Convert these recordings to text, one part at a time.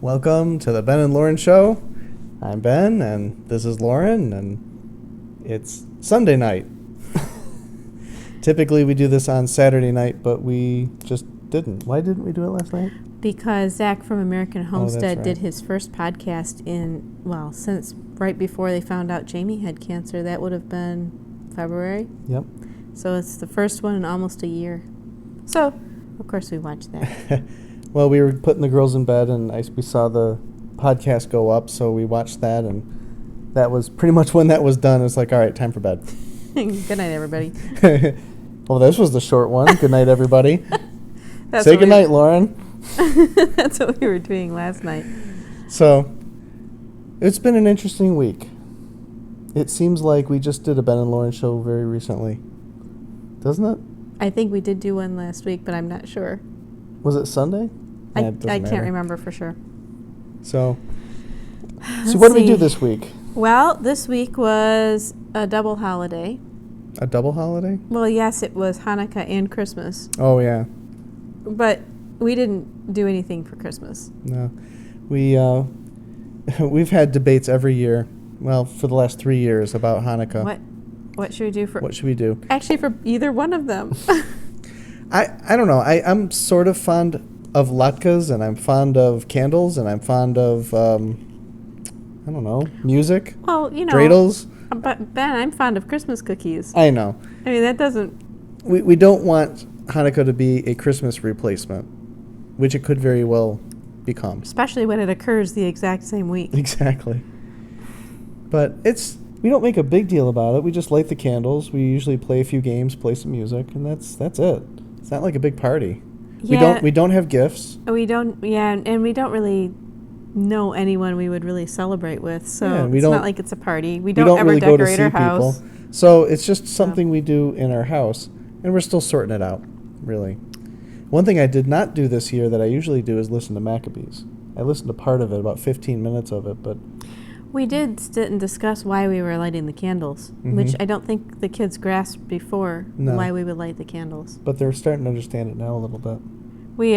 Welcome to the Ben and Lauren Show. I'm Ben, and this is Lauren, and it's Sunday night. Typically, we do this on Saturday night, but we just didn't. Why didn't we do it last night? Because Zach from American Homestead right. did his first podcast since right before they found out Jamie had cancer. That would have been February. Yep. So it's the first one in almost a year. So, of course, we watched that. Well, we were putting the girls in bed, and we saw the podcast go up, so we watched that, and that was pretty much when that was done. It's like, all right, time for bed. Good night, everybody. Well, this was the short one. Good night, everybody. Say good night, Lauren. That's what we were doing last night. So, it's been an interesting week. It seems like we just did a Ben and Lauren show very recently. Doesn't it? I think we did do one last week, but I'm not sure. Was it Sunday? I can't remember for sure. So what did we do this week? Well, this week was a double holiday. A double holiday? Well, yes, it was Hanukkah and Christmas. Oh, yeah. But we didn't do anything for Christmas. No. We've had debates every year, well, for the last 3 years about Hanukkah. What should we do for... What should we do? Actually, for either one of them. I don't know. I'm sort of fond of latkes, and I'm fond of candles, and I'm fond of, I don't know, music. Well, dreidels. But Ben, I'm fond of Christmas cookies. I know. I mean, that doesn't... We don't want Hanukkah to be a Christmas replacement, which it could very well become. Especially when it occurs the exact same week. Exactly. But we don't make a big deal about it. We just light the candles. We usually play a few games, play some music, and that's it. It's not like a big party. Yeah. We don't have gifts. We don't, and we don't really know anyone we would really celebrate with, so it's not like it's a party. We don't ever really decorate go to see our house. People. So it's just something we do in our house, and we're still sorting it out, really. One thing I did not do this year that I usually do is listen to Maccabees. I listened to part of it, about 15 minutes of it, but... We did sit and discuss why we were lighting the candles, which I don't think the kids grasped before why we would light the candles. But they're starting to understand it now a little bit. We,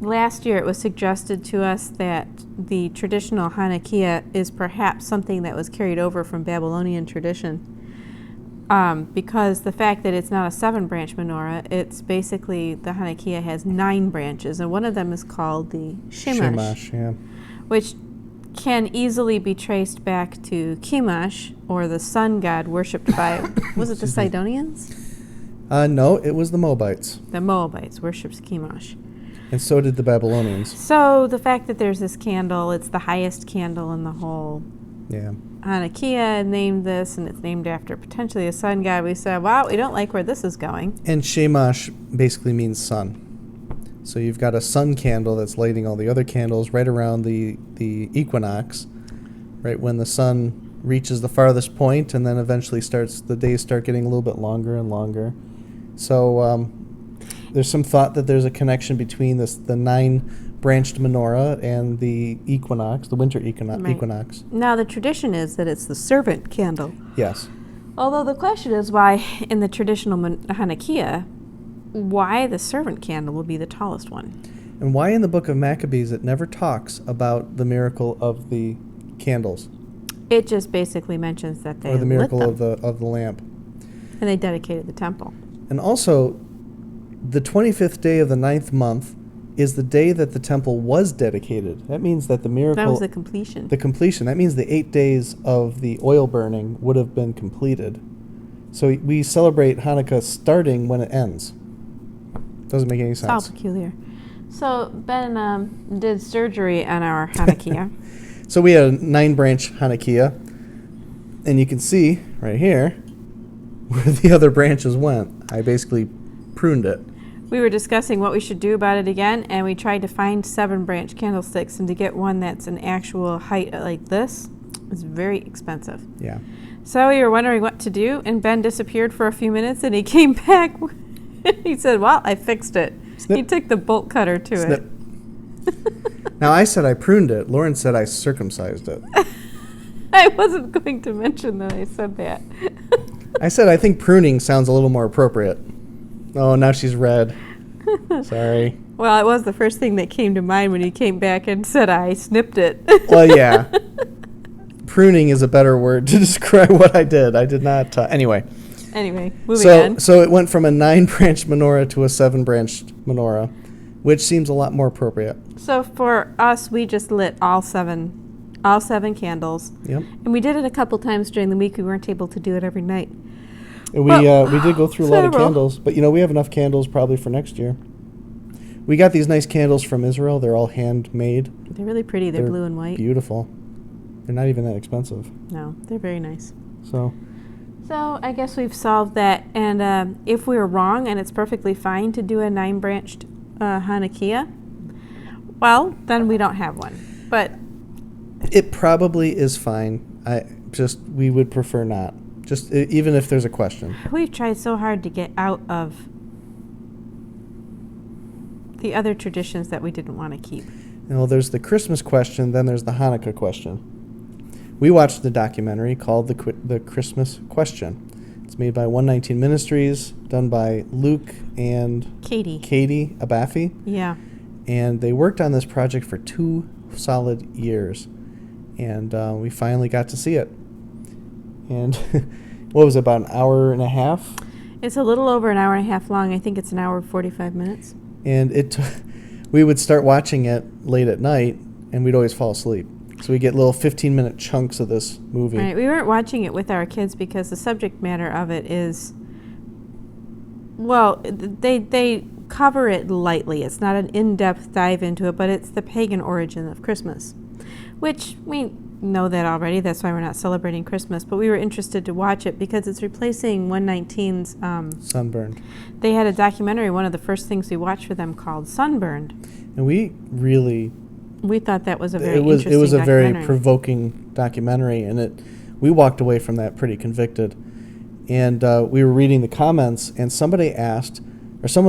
last year it was suggested to us that the traditional Hanukkah is perhaps something that was carried over from Babylonian tradition. Because the fact that it's not a 7-branch menorah, it's basically the Hanukkah has 9 branches, and one of them is called the Shemash, yeah. Which can easily be traced back to Chemosh, or the sun god worshipped by, was it the Sidonians? No, it was the Moabites. The Moabites worshipped Chemosh. And so did the Babylonians. So the fact that there's this candle, it's the highest candle in the whole Hanukkah, named this, and it's named after potentially a sun god. We said, wow, we don't like where this is going. And Shemash basically means sun. So you've got a sun candle that's lighting all the other candles right around the equinox, right when the sun reaches the farthest point, and then eventually the days start getting a little bit longer and longer. So there's some thought that there's a connection between the 9-branched menorah and the equinox, the winter equinox. Now the tradition is that it's the servant candle. Yes. Although the question is why in the traditional Hanukkah, why the servant candle will be the tallest one. And why in the book of Maccabees it never talks about the miracle of the candles. It just basically mentions that they or the miracle lit them. of the lamp. And they dedicated the temple. And also, the 25th day of the 9th month is the day that the temple was dedicated. That means that the miracle... That was the completion. The completion. That means the 8 days of the oil burning would have been completed. So we celebrate Hanukkah starting when it ends. Doesn't make any sense. It's all peculiar. So Ben did surgery on our Hanukkah. So we had a 9-branch Hanukkah, and you can see right here where the other branches went. I basically pruned it. We were discussing what we should do about it again, and we tried to find 7-branch candlesticks, and to get one that's an actual height like this is very expensive. Yeah. So we were wondering what to do, and Ben disappeared for a few minutes, and he came back. He said, well, I fixed it. Snip. He took the bolt cutter to Snip. it. Now, I said I pruned it. Lauren said I circumcised it. I wasn't going to mention that I said that. I said I think pruning sounds a little more appropriate. Oh, now she's red. Sorry. Well, it was the first thing that came to mind when you came back and said I snipped it. Well, yeah. Pruning is a better word to describe what I did. I did not. Anyway, moving on. So it went from a 9-branch menorah to a 7-branched menorah, which seems a lot more appropriate. So for us, we just lit all seven candles. Yep. And we did it a couple times during the week. We weren't able to do it every night. And we did go through a lot of candles, but we have enough candles probably for next year. We got these nice candles from Israel. They're all handmade. They're really pretty. They're blue and white. Beautiful. They're not even that expensive. No, they're very nice. So I guess we've solved that. And if we were wrong and it's perfectly fine to do a 9-branched Hanukkah, well, then we don't have one. But it probably is fine. We would prefer not. Just even if there's a question. We've tried so hard to get out of the other traditions that we didn't want to keep. Well, there's the Christmas question, then there's the Hanukkah question. We watched the documentary called The Christmas Question. It's made by 119 Ministries, done by Luke and Katie Abafi. Yeah. And they worked on this project for 2 solid years. And we finally got to see it. And what was it, about an hour and a half? It's a little over an hour and a half long. I think it's an hour and 45 minutes. And we would start watching it late at night, and we'd always fall asleep. So we get little 15-minute chunks of this movie. Right. We weren't watching it with our kids because the subject matter of it is, well, they cover it lightly. It's not an in-depth dive into it, but it's the pagan origin of Christmas, which we know that already. That's why we're not celebrating Christmas. But we were interested to watch it because it's replacing 119's Sunburned. They had a documentary, one of the first things we watched for them, called Sunburned. And we thought that was a very interesting it was a documentary. very provoking documentary, and we walked away from that pretty convicted. And we were reading the comments, and someone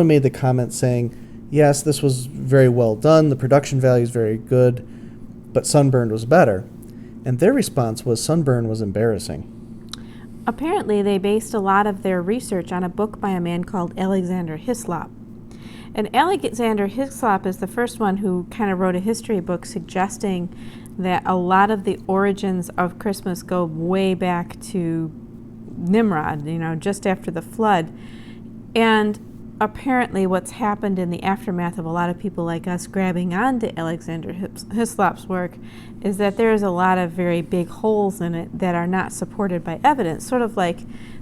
made the comment saying, yes, this was very well done, the production value is very good, but Sunburned was better. And their response was Sunburned was embarrassing. Apparently, they based a lot of their research on a book by a man called Alexander Hislop. And Alexander Hislop is the first one who kind of wrote a history book suggesting that a lot of the origins of Christmas go way back to Nimrod, just after the flood. And apparently what's happened in the aftermath of a lot of people like us grabbing onto Alexander Hislop's work is that there's a lot of very big holes in it that are not supported by evidence, sort of like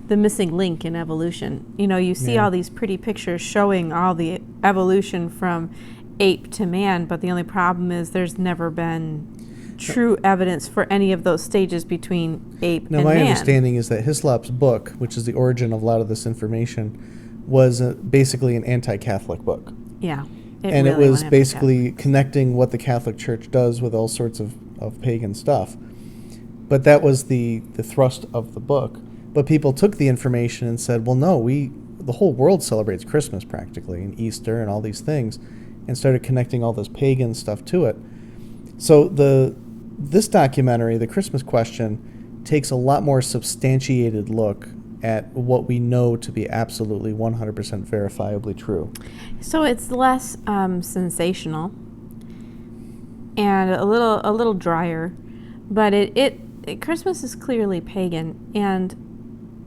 the missing link in evolution. You see all these pretty pictures showing all the evolution from ape to man, but the only problem is there's never been true evidence for any of those stages between ape and man. Now, my understanding is that Hislop's book, which is the origin of a lot of this information, was basically an anti-Catholic book. Yeah. It was basically connecting what the Catholic Church does with all sorts of pagan stuff. But that was the thrust of the book. But people took the information and said, well, no, the whole world celebrates Christmas practically, and Easter and all these things, and started connecting all this pagan stuff to it. So this documentary, The Christmas Question, takes a lot more substantiated look at what we know to be absolutely 100% verifiably true. So it's less sensational and a little drier, but Christmas is clearly pagan, and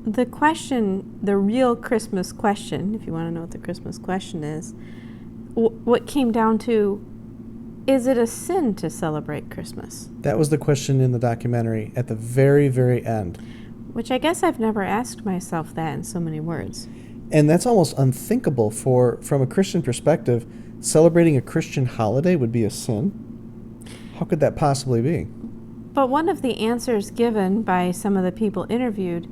the real Christmas question, if you want to know what the Christmas question is, what came down to, is it a sin to celebrate Christmas? That was the question in the documentary at the very, very end. Which I guess I've never asked myself that in so many words. And that's almost unthinkable from a Christian perspective. Celebrating a Christian holiday would be a sin? How could that possibly be? But one of the answers given by some of the people interviewed,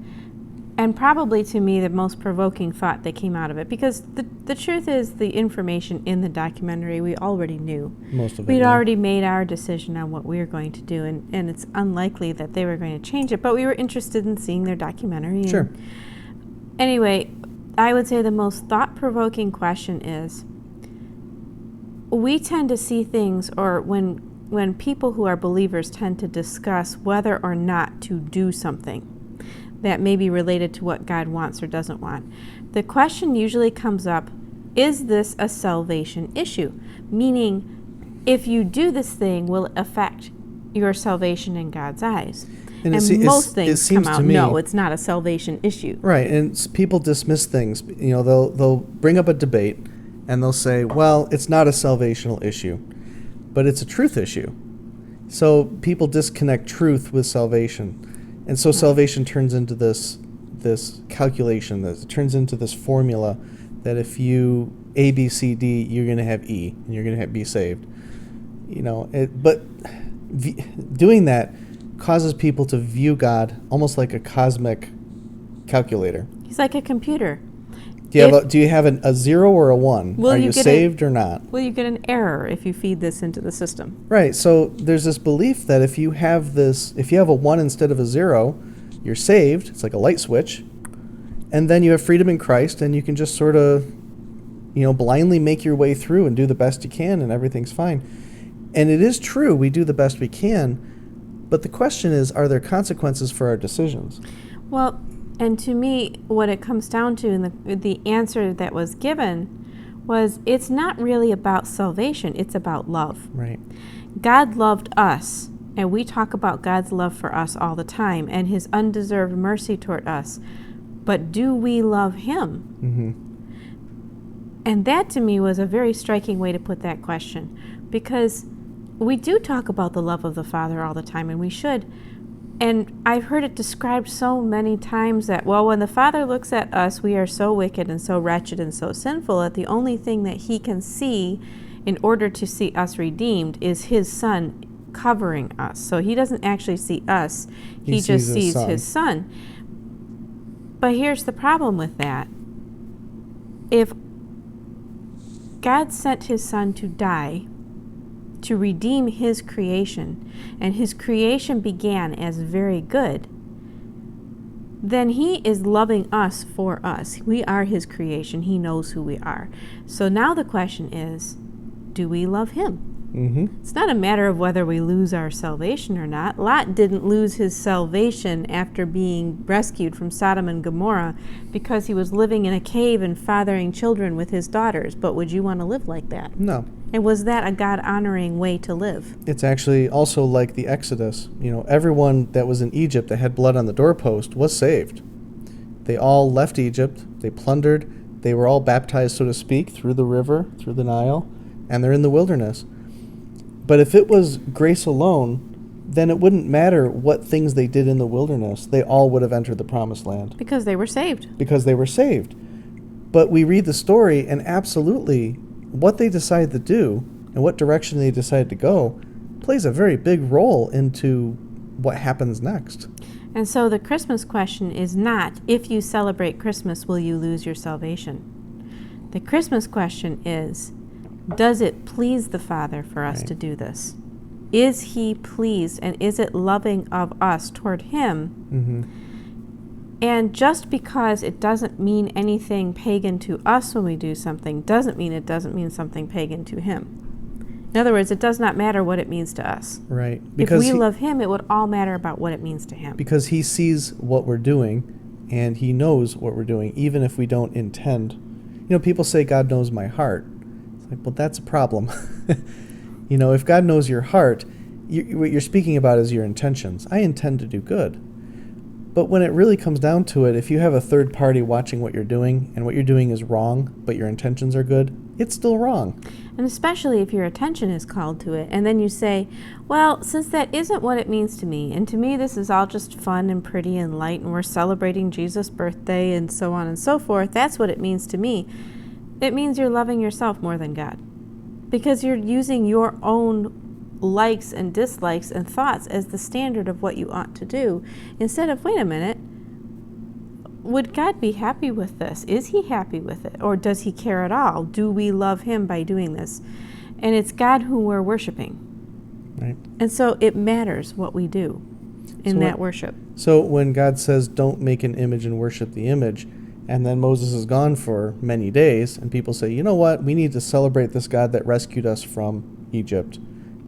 and probably to me the most provoking thought that came out of it, because the truth is the information in the documentary we already knew. Most of it. We'd already made our decision on what we were going to do, and it's unlikely that they were going to change it, but we were interested in seeing their documentary. Sure. Anyway, I would say the most thought-provoking question is, we tend to see things, or when people who are believers tend to discuss whether or not to do something that may be related to what God wants or doesn't want, the question usually comes up, is this a salvation issue? Meaning, if you do this thing, will it affect your salvation in God's eyes? And most things come out, no, it's not a salvation issue. Right, and people dismiss things. They'll bring up a debate, and they'll say, well, it's not a salvational issue, but it's a truth issue. So people disconnect truth with salvation. And so salvation turns into this calculation, it turns into this formula that if you A, B, C, D, you're going to have E, and you're going to be saved. Doing that causes people to view God almost like a cosmic calculator. He's like a computer. Do you have a 0 or a 1? Are you saved or not? Will you get an error if you feed this into the system? Right. So there's this belief that if you have a 1 instead of a 0, you're saved. It's like a light switch. And then you have freedom in Christ, and you can just sort of, blindly make your way through and do the best you can, and everything's fine. And it is true, we do the best we can. But the question is, are there consequences for our decisions? Well, and to me, what it comes down to, and the answer that was given was, it's not really about salvation, it's about love. Right. God loved us, and we talk about God's love for us all the time, and his undeserved mercy toward us. But do we love him? Mm-hmm. And that to me was a very striking way to put that question, because we do talk about the love of the Father all the time, and we should. And I've heard it described so many times that, well, when the Father looks at us, we are so wicked and so wretched and so sinful that the only thing that he can see in order to see us redeemed is his Son covering us. So he doesn't actually see us. He just sees his Son. But here's the problem with that. If God sent his Son to die to redeem his creation, and his creation began as very good, then he is loving us for us. We are his creation. He knows who we are. So now the question is, do we love him? Mm-hmm. It's not a matter of whether we lose our salvation or not. Lot didn't lose his salvation after being rescued from Sodom and Gomorrah because he was living in a cave and fathering children with his daughters. But would you want to live like that? No. And was that a God-honoring way to live? It's actually also like the Exodus. Everyone that was in Egypt that had blood on the doorpost was saved. They all left Egypt. They plundered. They were all baptized, so to speak, through the river, through the Nile, and they're in the wilderness. But if it was grace alone, then it wouldn't matter what things they did in the wilderness. They all would have entered the promised land. Because they were saved. Because they were saved. But we read the story, and absolutely what they decide to do and what direction they decide to go plays a very big role into what happens next. And so the Christmas question is not, if you celebrate Christmas, will you lose your salvation? The Christmas question is, does it please the Father for us to do this? Is he pleased, and is it loving of us toward him? Mm-hmm. And just because it doesn't mean anything pagan to us when we do something, doesn't mean it doesn't mean something pagan to him. In other words, it does not matter what it means to us. Right. Because if we love him, it would all matter about what it means to him. Because he sees what we're doing, and he knows what we're doing, even if we don't intend. People say God knows my heart. Well, that's a problem. If God knows your heart, what you're speaking about is your intentions. I intend to do good. But when it really comes down to it, if you have a third party watching what you're doing, and what you're doing is wrong, but your intentions are good, it's still wrong. And especially if your attention is called to it, and then you say, well, since that isn't what it means to me, and to me this is all just fun and pretty and light, and we're celebrating Jesus' birthday and so on and so forth, that's what it means to me. It means you're loving yourself more than God, because you're using your own likes and dislikes and thoughts as the standard of what you ought to do, instead of, wait a minute, would God be happy with this? Is he happy with it? Or does he care at all? Do we love him by doing this? And it's God who we're worshiping. Right. And so it matters what we do in that worship. So when God says, don't make an image and worship the image, and then Moses is gone for many days, and people say, you know what, we need to celebrate this God that rescued us from Egypt.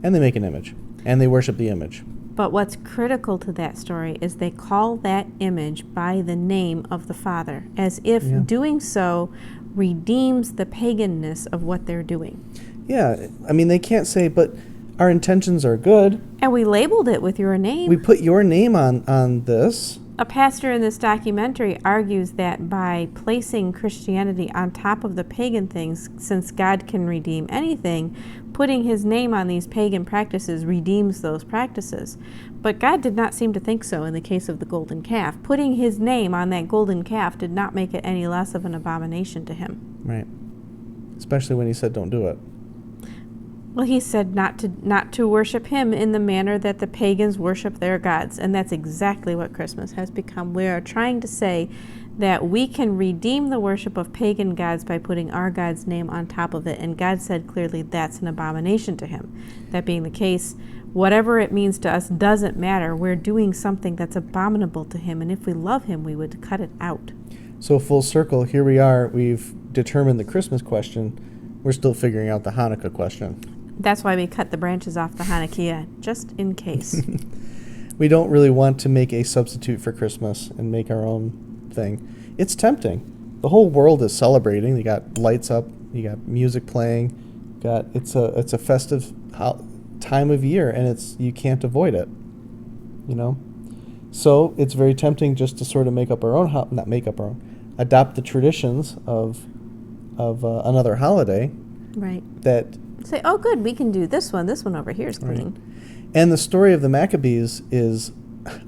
And they make an image, and they worship the image. But what's critical to that story is they call that image by the name of the Father, as if doing so redeems the paganness of what they're doing. Yeah, I mean, they can't say, but our intentions are good. And we labeled it with your name. We put your name on this. A pastor in this documentary argues that by placing Christianity on top of the pagan things, since God can redeem anything, putting his name on these pagan practices redeems those practices. But God did not seem to think so in the case of the golden calf. Putting his name on that golden calf did not make it any less of an abomination to him. Right. Especially when he said don't do it. Well, he said not to worship him in the manner that the pagans worship their gods. And that's exactly what Christmas has become. We are trying to say that we can redeem the worship of pagan gods by putting our God's name on top of it. And God said clearly that's an abomination to him. That being the case, whatever it means to us doesn't matter. We're doing something that's abominable to him. And if we love him, we would cut it out. So full circle, here we are. We've determined the Christmas question. We're still figuring out the Hanukkah question. That's why we cut the branches off the Hanukkah, just in case. We don't really want to make a substitute for Christmas and make our own thing. It's tempting. The whole world is celebrating. You got lights up. You got music playing. It's a festive time of year, and you can't avoid it. You know, so it's very tempting just to sort of adopt the traditions of another holiday. Right. That. Say, oh, good, we can do this one. This one over here is clean. Right. And the story of the Maccabees is,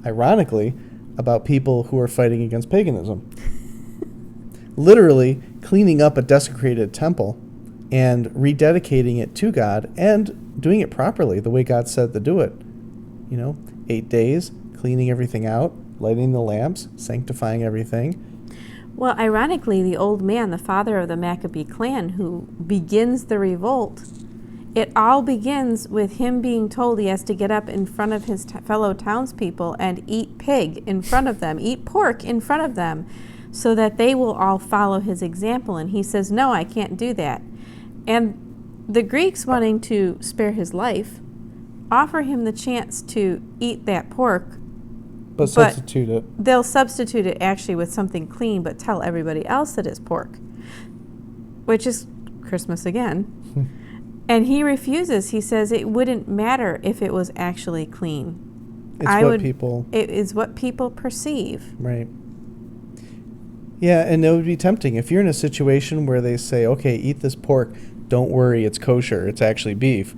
ironically, about people who are fighting against paganism. Literally cleaning up a desecrated temple and rededicating it to God and doing it properly, the way God said to do it. 8 days, cleaning everything out, lighting the lamps, sanctifying everything. Well, ironically, the old man, the father of the Maccabee clan, who begins the revolt, it all begins with him being told he has to get up in front of his fellow townspeople and eat pig in front of them, eat pork in front of them, so that they will all follow his example. And he says, no, I can't do that. And the Greeks, wanting to spare his life, offer him the chance to eat that pork. But substitute it. They'll substitute it actually with something clean, but tell everybody else that it's pork, which is Christmas again. And he refuses. He says it wouldn't matter if it was actually clean. It is what people perceive. Right. Yeah, and it would be tempting. If you're in a situation where they say, okay, eat this pork, don't worry, it's kosher, it's actually beef.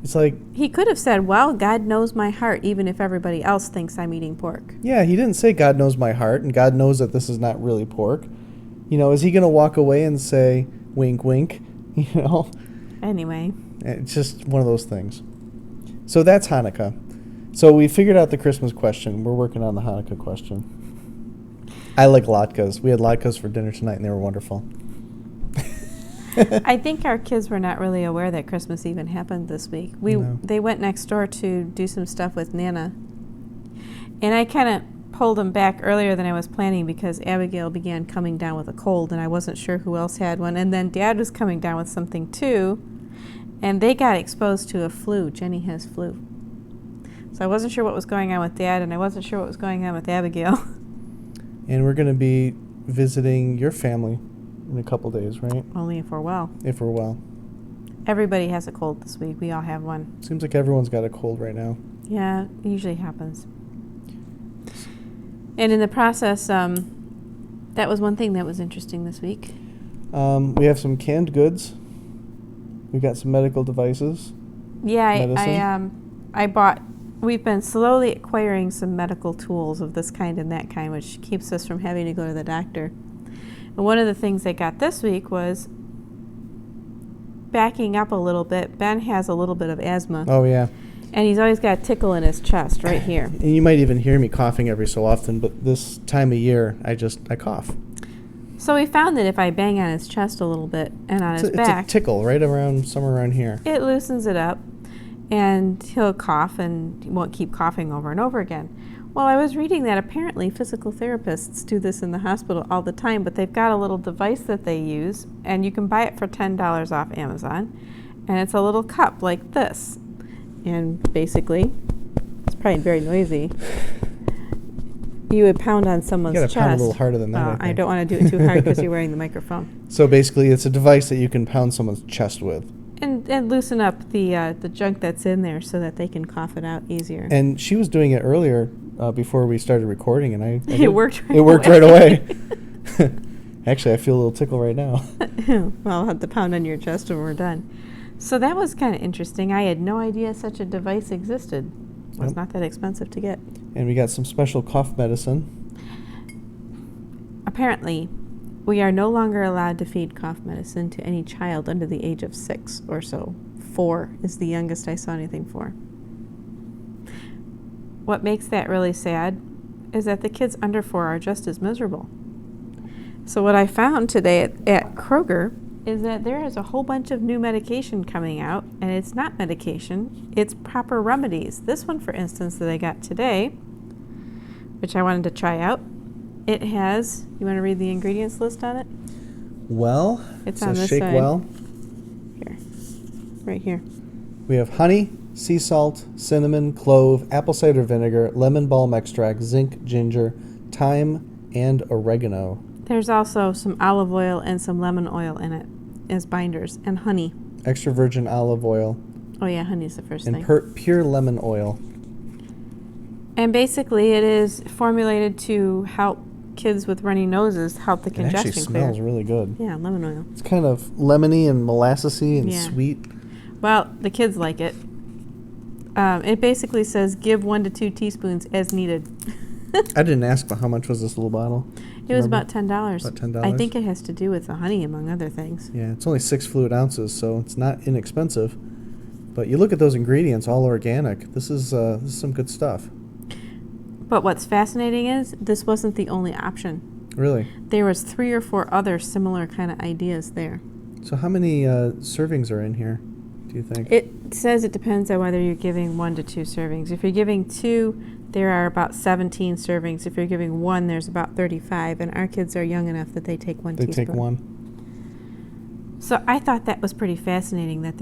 It's like... He could have said, well, God knows my heart, even if everybody else thinks I'm eating pork. Yeah, he didn't say God knows my heart, and God knows that this is not really pork. Is he going to walk away and say, wink, wink, Anyway. It's just one of those things. So that's Hanukkah. So we figured out the Christmas question. We're working on the Hanukkah question. I like latkes. We had latkes for dinner tonight, and they were wonderful. I think our kids were not really aware that Christmas even happened this week. They went next door to do some stuff with Nana. And I kind of pulled them back earlier than I was planning because Abigail began coming down with a cold, and I wasn't sure who else had one. And then Dad was coming down with something too. And they got exposed to a flu. Jenny has flu. So I wasn't sure what was going on with Dad, and I wasn't sure what was going on with Abigail. And we're going to be visiting your family in a couple days, right? Only if we're well. If we're well. Everybody has a cold this week. We all have one. Seems like everyone's got a cold right now. Yeah, it usually happens. And in the process, that was one thing that was interesting this week. We have some canned goods. We've got some medical devices. Yeah, I bought... We've been slowly acquiring some medical tools of this kind and that kind, which keeps us from having to go to the doctor. And one of the things I got this week was, backing up a little bit, Ben has a little bit of asthma. Oh, yeah. And he's always got a tickle in his chest right here. And you might even hear me coughing every so often, but this time of year, I cough. So we found that if I bang on his chest a little bit and on his back... It's a tickle right around, somewhere around here. It loosens it up, and he'll cough and he won't keep coughing over and over again. Well, I was reading that apparently physical therapists do this in the hospital all the time, but they've got a little device that they use, and you can buy it for $10 off Amazon, and it's a little cup like this. And basically, it's probably very noisy. You would pound on someone's You gotta chest. pound a little harder than that, I I think. don't want to do it too hard because you're wearing the microphone. So basically, it's a device that you can pound someone's chest with. And loosen up the junk that's in there so that they can cough it out easier. And she was doing it earlier before we started recording, and I It worked right It worked away. right away. Actually, I feel a little tickle right now. Well, I'll have to pound on your chest when we're done. So that was kind of interesting. I had no idea such a device existed. It was Yep. not that expensive to get. And we got some special cough medicine. Apparently, we are no longer allowed to feed cough medicine to any child under the age of 6 or so. 4 is the youngest I saw anything for. What makes that really sad is that the kids under 4 are just as miserable. So what I found today at Kroger is that there is a whole bunch of new medication coming out, and it's not medication, it's proper remedies. This one, for instance, that I got today, which I wanted to try out, it has, you want to read the ingredients list on it? Well, It's it on says this shake side. well. Here, right here. We have honey, sea salt, cinnamon, clove, apple cider vinegar, lemon balm extract, zinc, ginger, thyme, and oregano. There's also some olive oil and some lemon oil in it as binders, and honey. Extra virgin olive oil Oh yeah, honey's the first and thing. pure lemon oil. And basically it is formulated to help kids with runny noses, help the It congestion actually clear. smells really good. Yeah, lemon oil. It's kind of lemony and molassesy and Yeah. sweet. Well, the kids like it. It basically says give 1 to 2 teaspoons as needed. I didn't ask, but how much was this little bottle? It was Remember? about $10. About $10? I think it has to do with the honey, among other things. Yeah, it's only 6 fluid ounces, so it's not inexpensive. But you look at those ingredients, all organic. This is some good stuff. But what's fascinating is this wasn't the only option. Really. There was 3 or 4 other similar kind of ideas there. So how many servings are in here, do you think? It says it depends on whether you're giving 1 to 2 servings. If you're giving 2, there are about 17 servings. If you're giving 1, there's about 35. And our kids are young enough that they take 1 They teaspoon. take 1. So I thought that was pretty fascinating that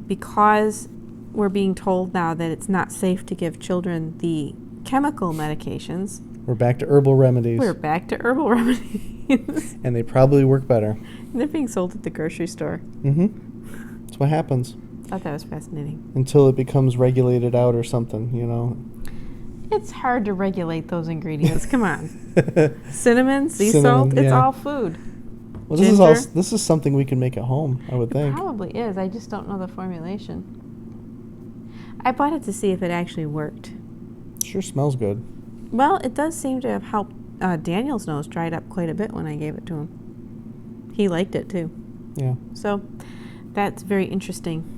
because we're being told now that it's not safe to give children the chemical medications, We're back to herbal remedies. we're back to herbal remedies. And they probably work better. And they're being sold at the grocery store. Mm-hmm. That's what happens. I thought that was fascinating. Until it becomes regulated out or something, you know. It's hard to regulate those ingredients. Come on. Cinnamon, sea Cinnamon, salt, it's yeah. all food. Well, Ginger. this is something we can make at home, I would It think. probably is. I just don't know the formulation. I bought it to see if it actually worked. Sure smells good. Well, it does seem to have helped. Daniel's nose dried up quite a bit when I gave it to him. He liked it too. Yeah. So that's very interesting.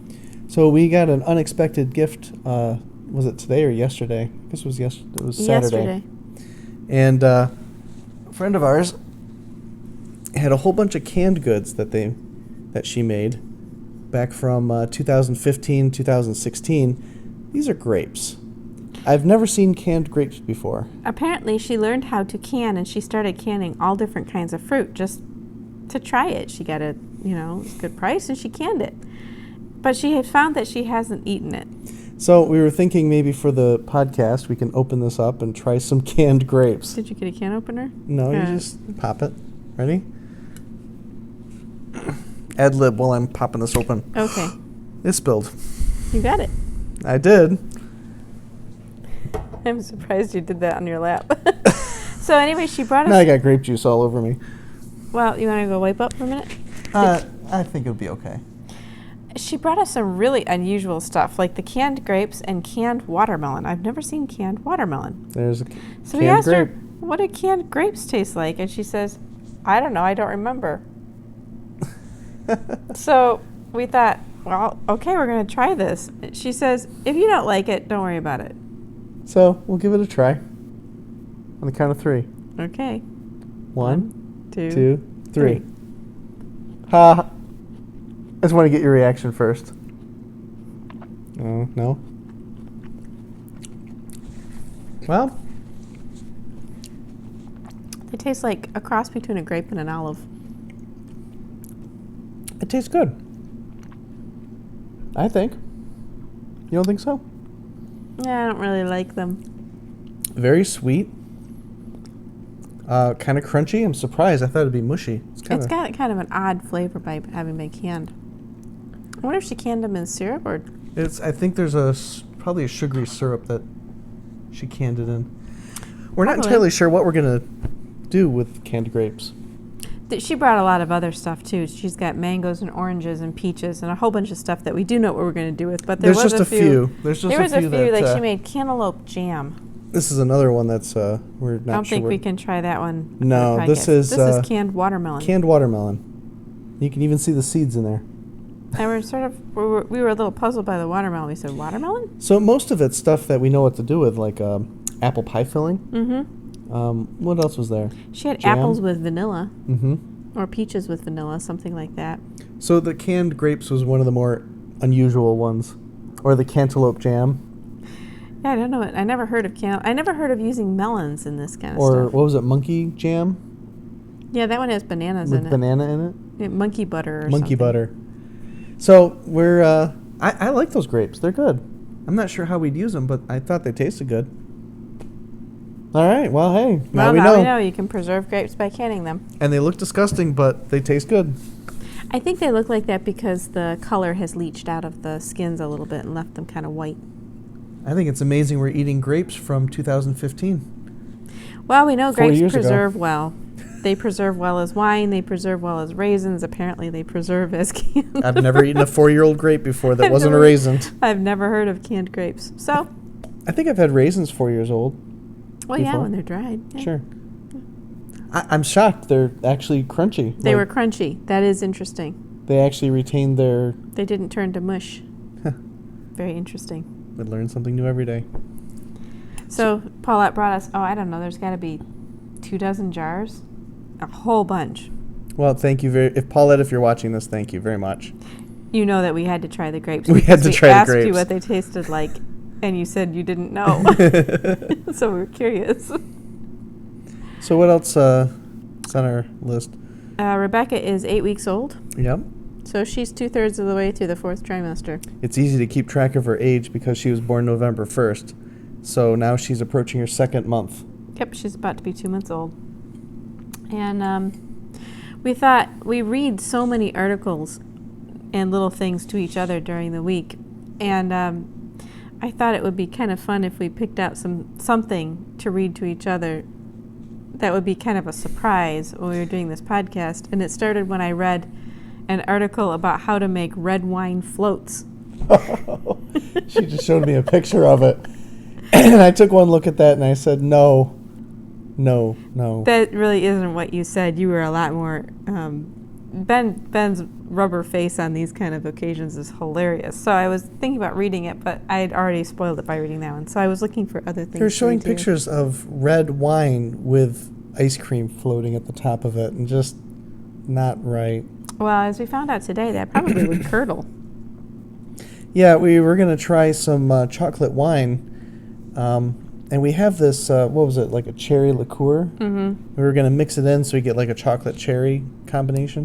So we got an unexpected gift. Was it today or yesterday? I guess it was It was Saturday. Yesterday. And a friend of ours had a whole bunch of canned goods that she made back from 2015, 2016. These are grapes. I've never seen canned grapes before. Apparently, she learned how to can, and she started canning all different kinds of fruit just to try it. She got a good price, and she canned it. But she had found that she hasn't eaten it. So we were thinking maybe for the podcast we can open this up and try some canned grapes. Did you get a can opener? No, you just pop it. Ready? Ad lib while I'm popping this open. Okay. It spilled. You got it. I did. I'm surprised you did that on your lap. So anyway, she brought us... Now I got grape juice all over me. Well, you want to go wipe up for a minute? I think it'll be okay. She brought us some really unusual stuff, like the canned grapes and canned watermelon. I've never seen canned watermelon. There's a So we canned asked grape. her, what do canned grapes taste like? And she says, I don't know, I don't remember. So we thought, well, okay, we're going to try this. She says, if you don't like it, don't worry about it. So we'll give it a try. On the count of 3. Okay. 1, 2, 2, 3. Ha! I just want to get your reaction first. No? Well, They taste like a cross between a grape and an olive. it tastes good. I think. You don't think so? Yeah, I don't really like them. Very sweet. Kind of crunchy. I'm surprised. I thought it'd be mushy. It's got kind of an odd flavor by having been canned. I wonder if she canned them in syrup or... I think there's probably a sugary syrup that she canned it in. We're not entirely sure what we're going to do with canned grapes. She brought a lot of other stuff, too. She's got mangoes and oranges and peaches and a whole bunch of stuff that we do know what we're going to do with. But there was just a few. There's a few like she made cantaloupe jam. This is another one that's we're not sure. I don't think we can try that one. No, this is canned watermelon. Canned watermelon. You can even see the seeds in there. And we were a little puzzled by the watermelon. We said, watermelon? So most of it's stuff that we know what to do with, like apple pie filling. Mm-hmm. What else was there? She had apples with vanilla. Mm-hmm. Or peaches with vanilla, something like that. So the canned grapes was one of the more unusual ones. Or the cantaloupe jam. Yeah, I don't know. I never heard of I never heard of using melons in this kind of stuff. Or what was it, monkey jam? Yeah, that one has bananas in it. With banana in it? Yeah, monkey butter or monkey something. Butter. So we're, I like those grapes. They're good. I'm not sure how we'd use them, but I thought they tasted good. All right. Well, hey, now we know. You can preserve grapes by canning them. And they look disgusting, but they taste good. I think they look like that because the color has leached out of the skins a little bit and left them kind of white. I think it's amazing we're eating grapes from 2015. Well, we know grapes preserve well. They preserve well as wine. They preserve well as raisins. Apparently, they preserve as canned. I've never eaten a 4-year-old grape before that wasn't a raisin. I've never heard of canned grapes. So, I think I've had raisins 4 years old. Well, before. yeah, when they're dried. Yeah. Sure. I'm shocked. They're actually crunchy. They were crunchy. That is interesting. They actually retained their... They didn't turn to mush. Very interesting. We learn something new every day. So Paulette brought us, I don't know, there's got to be 24 jars. A whole bunch. Well, thank you if Paulette, if you're watching this, thank you very much. You know that we had to try the grapes. We had to try the grapes. We asked you what they tasted like, and you said you didn't know. So we were curious. So what else is on our list? Rebecca is 8 weeks old. Yep. So she's 2/3 of the way through the 4th trimester. It's easy to keep track of her age because she was born November 1st. So now she's approaching her 2nd month. Yep, she's about to be 2 months old. And we thought we read so many articles and little things to each other during the week. And I thought it would be kind of fun if we picked out something to read to each other that would be kind of a surprise when we were doing this podcast. And it started when I read an article about how to make red wine floats. She just showed me a picture of it. And I took one look at that and I said, no. That really isn't what you said. You were a lot more... Ben's rubber face on these kind of occasions is hilarious. So I was thinking about reading it, but I had already spoiled it by reading that one. So I was looking for other things. They're showing pictures of red wine with ice cream floating at the top of it and just not right. Well, as we found out today, that probably would curdle. Yeah, we were going to try some chocolate wine. And we have this, what was it, like a cherry liqueur? Mm-hmm. We were going to mix it in so we get like a chocolate cherry combination.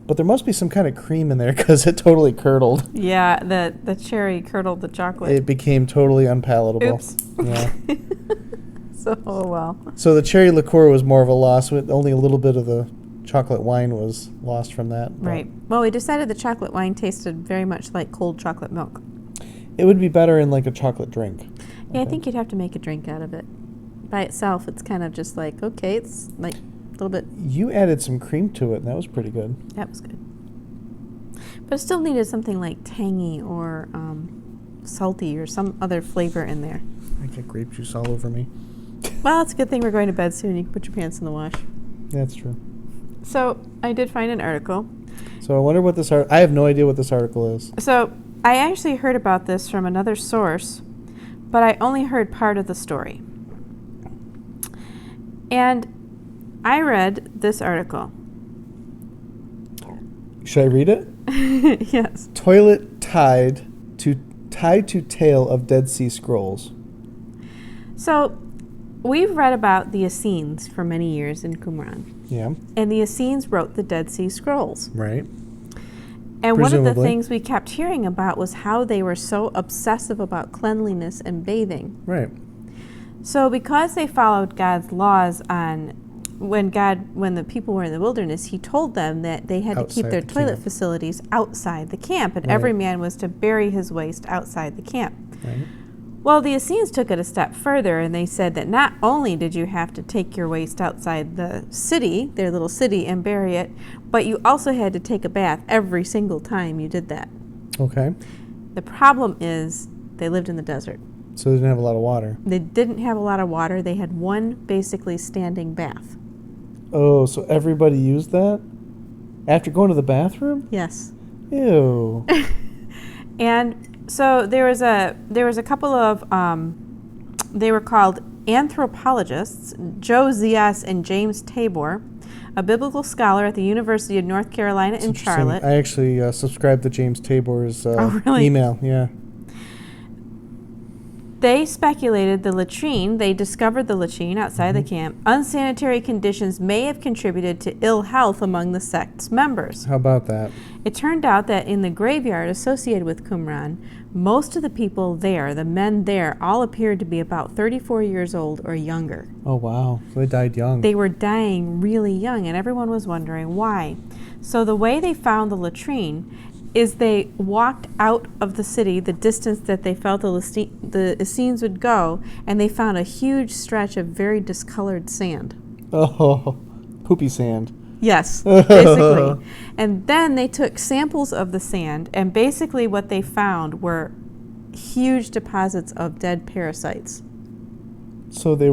But there must be some kind of cream in there because it totally curdled. Yeah, the cherry curdled the chocolate. It became totally unpalatable. Oops. Yeah. So, oh well. So the cherry liqueur was more of a loss. Only a little bit of the chocolate wine was lost from that. Right. Well, we decided the chocolate wine tasted very much like cold chocolate milk. It would be better in like a chocolate drink. Yeah, I think you'd have to make a drink out of it. By itself, it's kind of just like, okay, it's like a little bit... You added some cream to it, and that was pretty good. That was good. But it still needed something like tangy or salty or some other flavor in there. I get grape juice all over me. Well, it's a good thing we're going to bed soon. You can put your pants in the wash. That's true. So I did find an article. So I wonder what this I have no idea what this article is. So I actually heard about this from another source, but I only heard part of the story. And I read this article. Should I read it? Yes. Toilet tied to tail of Dead Sea Scrolls. So we've read about the Essenes for many years in Qumran. Yeah. And the Essenes wrote the Dead Sea Scrolls. Right. And one of the Presumably. things we kept hearing about was how they were so obsessive about cleanliness and bathing. Right. So because they followed God's laws on when the people were in the wilderness, he told them that they had to keep Outside their the toilet camp. facilities outside the camp, and Right. every man was to bury his waste outside the camp. Right. Well, the Essenes took it a step further, and they said that not only did you have to take your waste outside the city, their little city, and bury it, but you also had to take a bath every single time you did that. Okay. The problem is they lived in the desert. So they didn't have a lot of water. They didn't have a lot of water. They had one basically standing bath. Oh, so everybody used that? After going to the bathroom? Yes. Ew. And so there was a couple of they were called anthropologists, Joe Zias and James Tabor, a biblical scholar at the University of North Carolina in Interesting. Charlotte. I actually subscribed to James Tabor's Oh, really? email. Yeah. They speculated they discovered the latrine outside the camp. Unsanitary conditions may have contributed to ill health among the sect's members. How about that? It turned out that in the graveyard associated with Qumran, most of the people there, the men there, all appeared to be about 34 years old or younger. Oh, wow. So they died young. They were dying really young, and everyone was wondering why. So the way they found the latrine is they walked out of the city the distance that they felt the Essenes would go, and they found a huge stretch of very discolored sand. Oh, poopy sand. Yes, basically. And then they took samples of the sand, and basically what they found were huge deposits of dead parasites. So they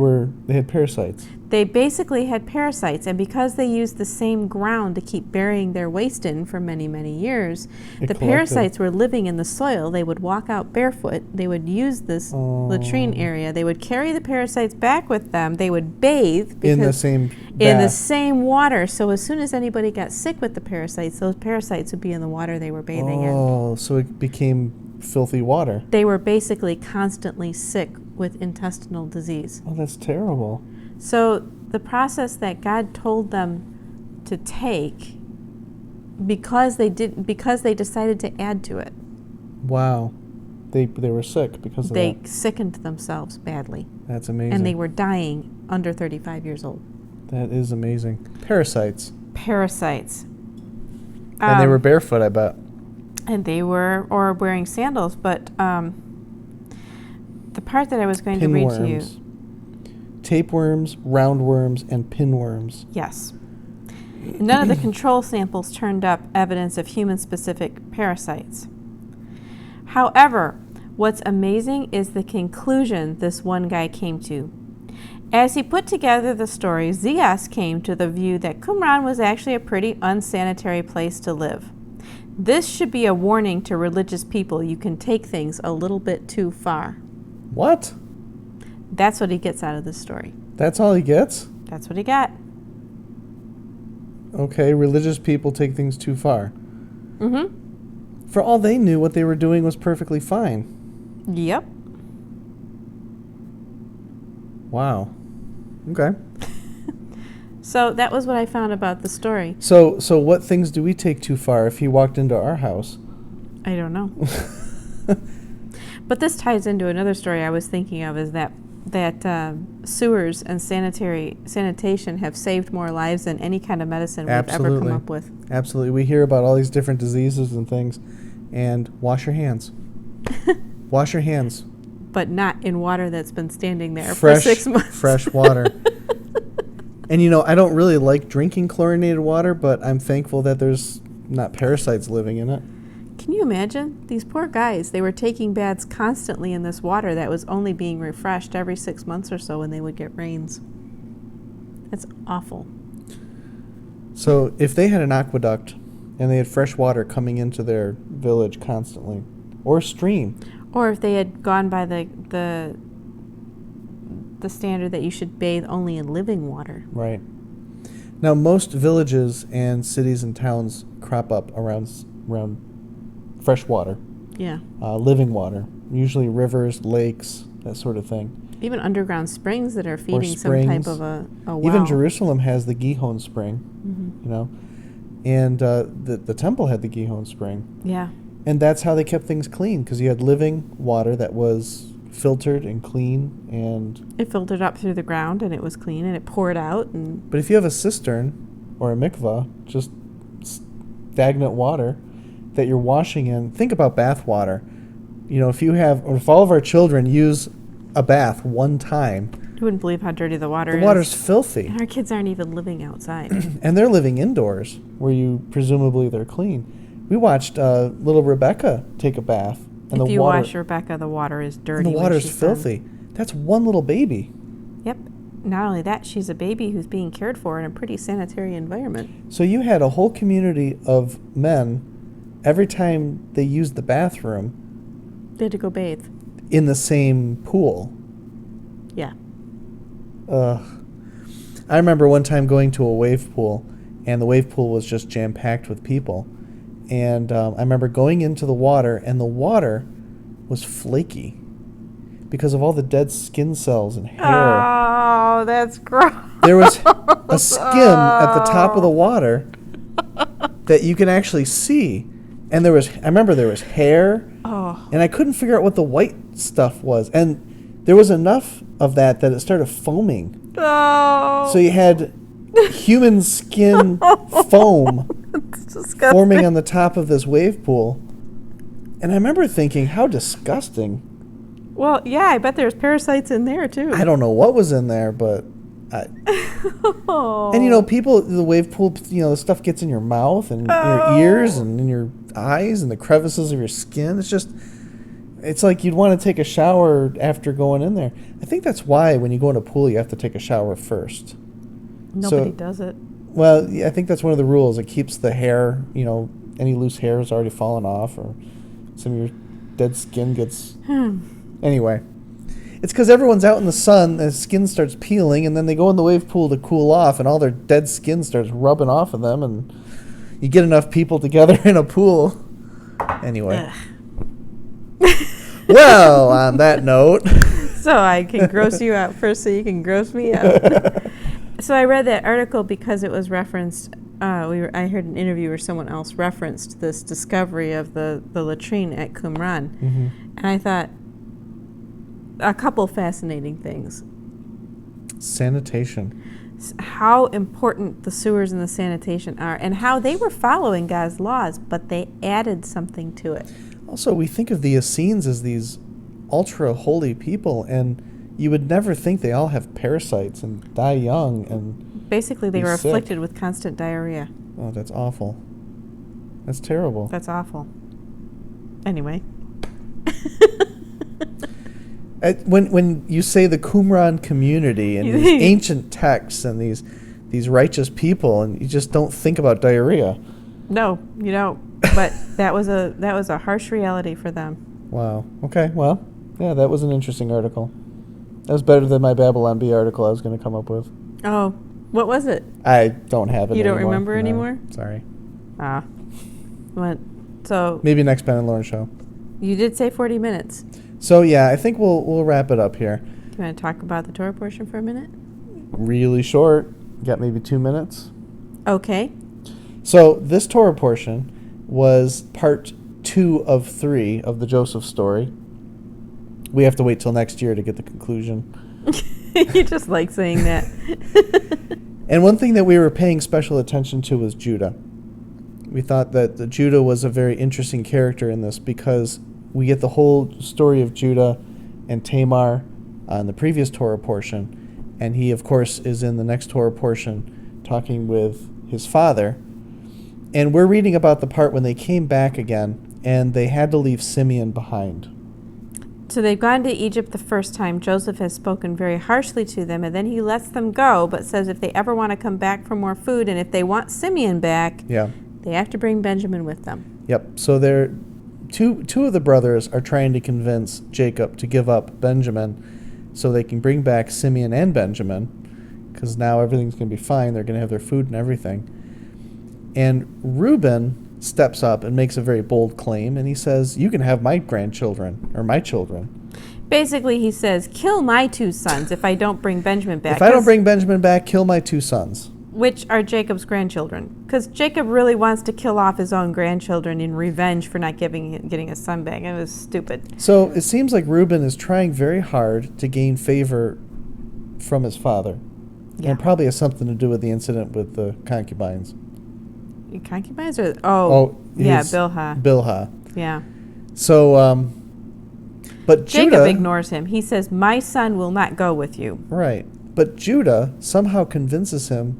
had parasites. They basically had parasites, and because they used the same ground to keep burying their waste in for many, many years, It the collected. parasites were living in the soil. They would walk out barefoot. They would use this latrine area. They would carry the parasites back with them. They would bathe In the same bath. in the same water. So as soon as anybody got sick with the parasites, those parasites would be in the water they were bathing in. Oh, so it became filthy water. They were basically constantly sick with intestinal disease. Oh, that's terrible. So the process that God told them to take, because they decided to add to it, Wow. They were sick because of they that. sickened themselves badly, That's amazing. and they were dying under 35 years old. That is amazing. Parasites. Parasites. And they were barefoot, I bet. And they were, or wearing sandals, but the part that I was going to read to you. Pinworms. Tapeworms, roundworms, and pinworms. Yes. None of the control samples turned up evidence of human-specific parasites. However, what's amazing is the conclusion this one guy came to. As he put together the story, Zias came to the view that Qumran was actually a pretty unsanitary place to live. This should be a warning to religious people. You can take things a little bit too far. What? That's what he gets out of this story. That's all he gets? That's what he got. Okay, religious people take things too far. Mm-hmm. For all they knew, what they were doing was perfectly fine. Yep. Wow. Okay. So that was what I found about the story. So what things do we take too far if he walked into our house? I don't know. But this ties into another story I was thinking of, is that sewers and sanitation have saved more lives than any kind of medicine we've ever come up with. Absolutely. We hear about all these different diseases and things, and wash your hands. Wash your hands. But not in water that's been standing there Fresh, for 6 months. Fresh water. And I don't really like drinking chlorinated water, but I'm thankful that there's not parasites living in it. Can you imagine? These poor guys, they were taking baths constantly in this water that was only being refreshed every 6 months or so when they would get rains. That's awful. So if they had an aqueduct and they had fresh water coming into their village constantly, or stream. Or if they had gone by the standard that you should bathe only in living water. Right. Now, most villages and cities and towns crop up around fresh water, Yeah. living water, usually rivers, lakes, that sort of thing. Even underground springs that are feeding some springs. type of a well. Even Jerusalem has the Gihon spring, Mm-hmm. And the temple had the Gihon spring. Yeah. And that's how they kept things clean, because you had living water that was filtered and clean. And It filtered up through the ground, and it was clean, and it poured out. but if you have a cistern or a mikvah, just stagnant water that you're washing in, think about bath water. If all of our children use a bath one time, You wouldn't believe how dirty the water is. the water's filthy. And our kids aren't even living outside. And they're living indoors, where presumably they're clean. We watched little Rebecca take a bath. And If the you water, wash Rebecca, the water is dirty. and the when water's she's done. filthy. That's one little baby. Yep. Not only that, she's a baby who's being cared for in a pretty sanitary environment. So you had a whole community of men, every time they used the bathroom, They had to go bathe. in the same pool. Yeah. I remember one time going to a wave pool, and the wave pool was just jam-packed with people. And I remember going into the water, and the water was flaky because of all the dead skin cells and hair. Oh, that's gross. There was a skim at the top of the water that you can actually see. And I remember there was hair, Oh. and I couldn't figure out what the white stuff was. And there was enough of that it started foaming. Oh. So you had human skin foam It's disgusting. forming on the top of this wave pool. And I remember thinking, how disgusting. Well, yeah, I bet there's parasites in there, too. I don't know what was in there, but... Oh. And, people, the wave pool, the stuff gets in your mouth and your ears and in your eyes and the crevices of your skin. It's like you'd want to take a shower after going in there. I think that's why when you go in a pool, you have to take a shower first. Nobody does it. Well, yeah, I think that's one of the rules. It keeps the hair, any loose hair is already fallen off, or some of your dead skin gets... Anyway, it's because everyone's out in the sun, the skin starts peeling, and then they go in the wave pool to cool off, and all their dead skin starts rubbing off of them, and you get enough people together in a pool. Anyway. Well, on that note... So I can gross you out first so you can gross me out. So I read that article because it was referenced. I heard an interview where someone else referenced this discovery of the latrine at Qumran. Mm-hmm. And I thought a couple fascinating things. Sanitation. How important the sewers and the sanitation are, and how they were following God's laws, but they added something to it. Also, we think of the Essenes as these ultra-holy people, and you would never think they all have parasites and die young. And basically, they be were sick. afflicted with constant diarrhea. Oh, that's awful. That's terrible. That's awful. Anyway. When you say the Qumran community and these ancient texts and these righteous people, and you just don't think about diarrhea. No, you don't. But that was a harsh reality for them. Wow. Okay. Well, yeah, that was an interesting article. That was better than my Babylon Bee article I was going to come up with. Oh, what was it? I don't have it. You don't anymore. remember No, anymore? Sorry. Ah. What? So Maybe next Ben and Lauren show. you did say 40 minutes. So yeah, I think we'll wrap it up here. Do you want to talk about the Torah portion for a minute? Really short. Got maybe 2 minutes. Okay. So this Torah portion was part 2 of 3 of the Joseph story. We have to wait till next year to get the conclusion. You just like saying that. And one thing that we were paying special attention to was Judah. We thought that Judah was a very interesting character in this because we get the whole story of Judah and Tamar in the previous Torah portion, and he, of course, is in the next Torah portion talking with his father. And we're reading about the part when they came back again, and they had to leave Simeon behind. So they've gone to Egypt the first time. Joseph has spoken very harshly to them, and then he lets them go, but says if they ever want to come back for more food, and if they want Simeon back, they have to bring Benjamin with them. Yep. So they're two of the brothers are trying to convince Jacob to give up Benjamin so they can bring back Simeon and Benjamin, because now everything's going to be fine. They're going to have their food and everything. And Reuben steps up and makes a very bold claim, and he says, you can have my grandchildren, or my children. Basically, he says, kill my 2 sons if I don't bring Benjamin back. If I don't bring Benjamin back, kill my 2 sons. which are Jacob's grandchildren. Because Jacob really wants to kill off his own grandchildren in revenge for not getting his son back. It was stupid. So it seems like Reuben is trying very hard to gain favor from his father. Yeah. And it probably has something to do with the incident with the concubines. Concubines? Or Yeah, Bilhah. Bilhah. Yeah. So, but Jacob Judah ignores him. He says, "My son will not go with you." Right. But Judah somehow convinces him,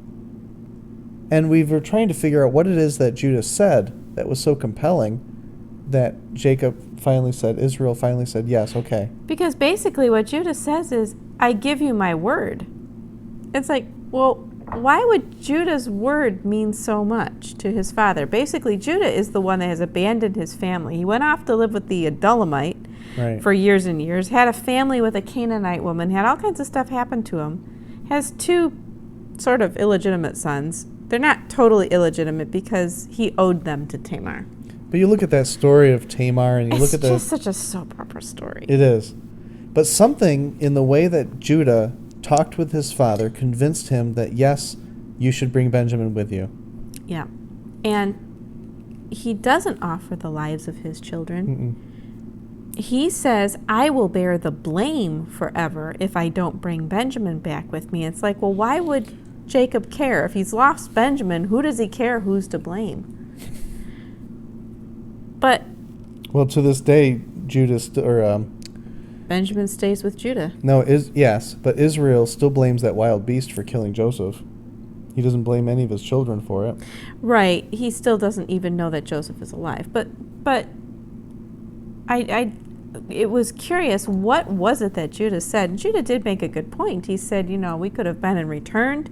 and we were trying to figure out what it is that Judah said that was so compelling that Israel finally said, yes, okay. Because basically what Judah says is, "I give you my word." It's like, well, why would Judah's word mean so much to his father? Basically, Judah is the one that has abandoned his family. He went off to live with the Adullamite for years and years, had a family with a Canaanite woman, had all kinds of stuff happen to him, has 2 sort of illegitimate sons. They're not totally illegitimate because he owed them to Tamar. But you look at that story of Tamar and you look at It's just such a soap opera story. It is. But something in the way that Judah talked with his father convinced him that, yes, you should bring Benjamin with you. Yeah. And he doesn't offer the lives of his children. He says, "I will bear the blame forever if I don't bring Benjamin back with me." It's like, well, why would Jacob care? If he's lost Benjamin, who does he care who's to blame? But Well, to this day, Benjamin stays with Judah. Yes, but Israel still blames that wild beast for killing Joseph. He doesn't blame any of his children for it. Right. He still doesn't even know that Joseph is alive. But it was curious, what was it that Judah said? And Judah did make a good point. He said, we could have been and returned.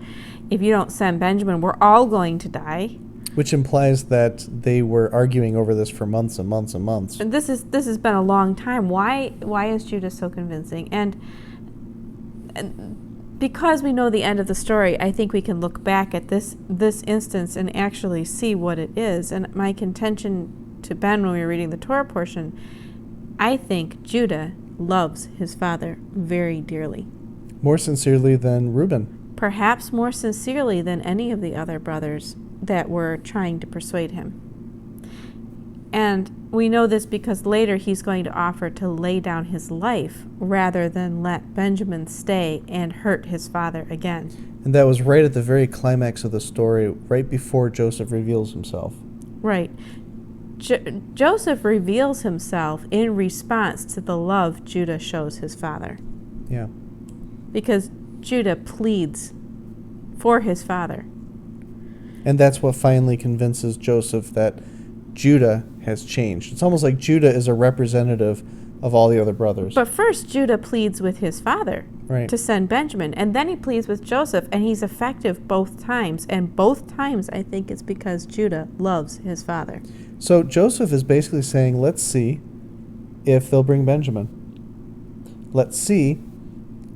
If you don't send Benjamin, we're all going to die. Which implies that they were arguing over this for months and months and months. And this has been a long time. Why is Judah so convincing? And because we know the end of the story, I think we can look back at this instance and actually see what it is. And my contention to Ben when we were reading the Torah portion, I think Judah loves his father very dearly. More sincerely than Reuben. Perhaps more sincerely than any of the other brothers that were trying to persuade him. And we know this because later he's going to offer to lay down his life rather than let Benjamin stay and hurt his father again. And that was right at the very climax of the story, right before Joseph reveals himself. Right. Joseph reveals himself in response to the love Judah shows his father. Yeah. Because Judah pleads for his father. And that's what finally convinces Joseph that Judah has changed. It's almost like Judah is a representative of all the other brothers. But first, Judah pleads with his father to send Benjamin. And then he pleads with Joseph, and he's effective both times. And both times, I think it's because Judah loves his father. So Joseph is basically saying, let's see if they'll bring Benjamin. Let's see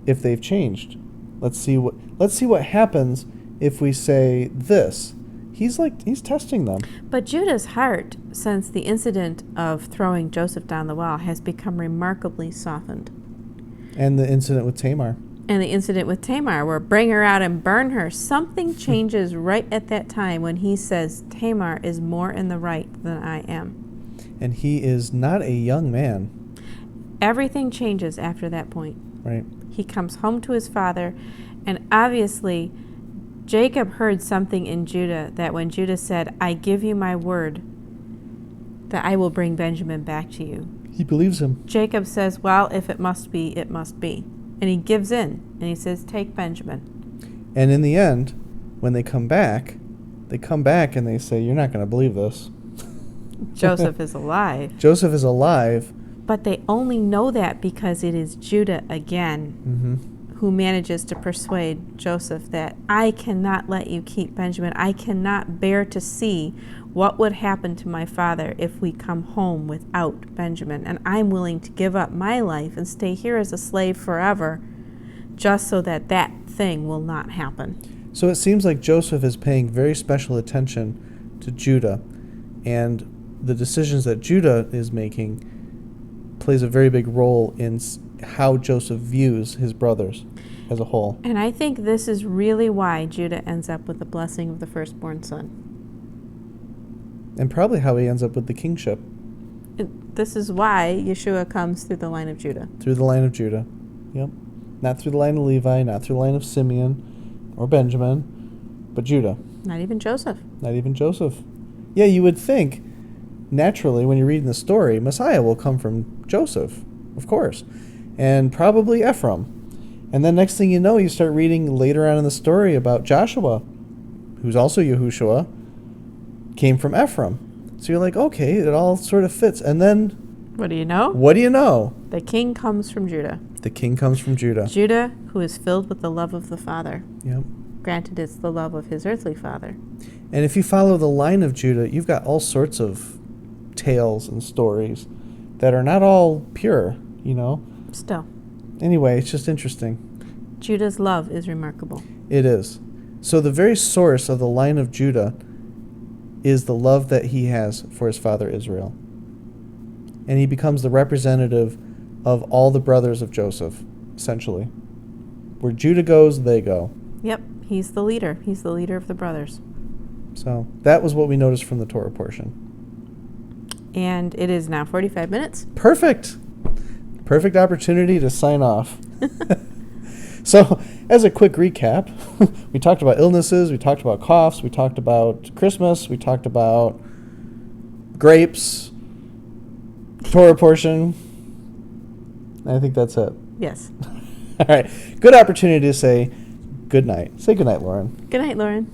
if they've changed. Let's see what happens if we say this. He's testing them. But Judah's heart, since the incident of throwing Joseph down the well, has become remarkably softened. And the incident with Tamar. Where bring her out and burn her. Something changes right at that time when he says, Tamar is more in the right than I am. And he is not a young man. Everything changes after that point. Right. He comes home to his father, and obviously Jacob heard something in Judah that when Judah said, I give you my word that I will bring Benjamin back to you. He believes him. Jacob says, well, if it must be, it must be. And he gives in, and he says, take Benjamin. And in the end, when they come back and they say, you're not going to believe this. Joseph is alive. Joseph is alive. But they only know that because it is Judah again who manages to persuade Joseph that I cannot let you keep Benjamin. I cannot bear to see what would happen to my father if we come home without Benjamin. And I'm willing to give up my life and stay here as a slave forever just so that that thing will not happen. So it seems like Joseph is paying very special attention to Judah, and the decisions that Judah is making plays a very big role in how Joseph views his brothers as a whole. And I think this is really why Judah ends up with the blessing of the firstborn son. And probably how he ends up with the kingship. This is why Yeshua comes through the line of Judah. Through the line of Judah. Yep. Not through the line of Levi, not through the line of Simeon or Benjamin, but Judah. Not even Joseph. Not even Joseph. Yeah, you would think, naturally, when you're reading the story, Messiah will come from Joseph, of course, and probably Ephraim. And then next thing you know, you start reading later on in the story about Joshua, who's also Yahushua, came from Ephraim. So you're like, okay, it all sort of fits. And then, What do you know? what do you know? The king comes from Judah. The king comes from Judah. Judah, who is filled with the love of the Father. Yep. Granted, it's the love of his earthly father. And if you follow the line of Judah, you've got all sorts of tales and stories that are not all pure, you know? Still, Anyway, it's just interesting. Judah's love is remarkable. It is. So the very source of the line of Judah is the love that he has for his father Israel. And he becomes the representative of all the brothers of Joseph, essentially. Where Judah goes, they go. Yep, he's the leader. He's the leader of the brothers. So that was what we noticed from the Torah portion. And it is now 45 minutes. Perfect. Perfect opportunity to sign off. So, as a quick recap, we talked about illnesses, we talked about coughs, we talked about Christmas, we talked about grapes, Torah portion. I think that's it. Yes. All right. Good opportunity to say good night. Say good night, Lauren. Good night, Lauren.